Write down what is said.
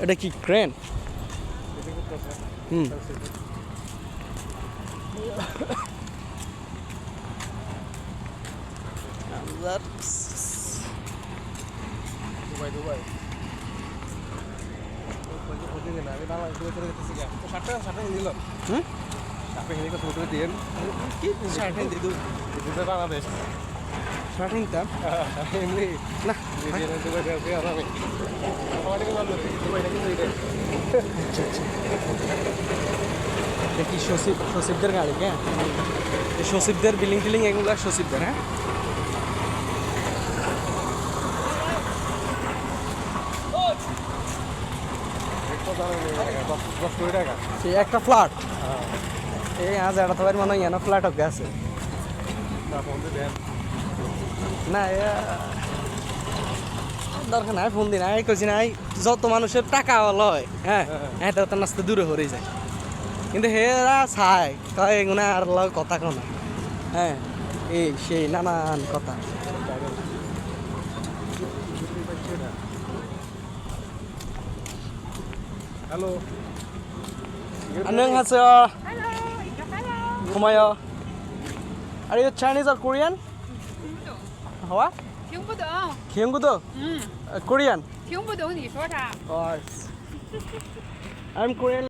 এটা কি ক্রেন? হুম দুবাই বাংলাদেশ শার্টিংটা এমনি না দেখি সচিবদের গাড়ি, হ্যাঁ সচিবদের বিল্ডিং টিলিং এগুলো সচিবদের। হ্যাঁ সেই একটা ফ্ল্যাট এই আজ এটা তো মনে হয় ফ্ল্যাট হবে আছে না দরকার নাই ফোন দিন আই কইছি নাই যত মানুষের টাকা লয় হ্যাঁ হ্যাঁ তো নাস্তা দূরে হয়ে যায় কিন্তু হেরা চাই কয় এগুলো আর লয় কথা কোনা হ্যাঁ এই সেই নানান কথা hello 안녕하세요. Hello, hello. 고마워요. Are you Chinese or Korean? What? 听不懂， Kyunggudo? 嗯， Korean? 听不懂你说啥。 Oh, I'm Korean.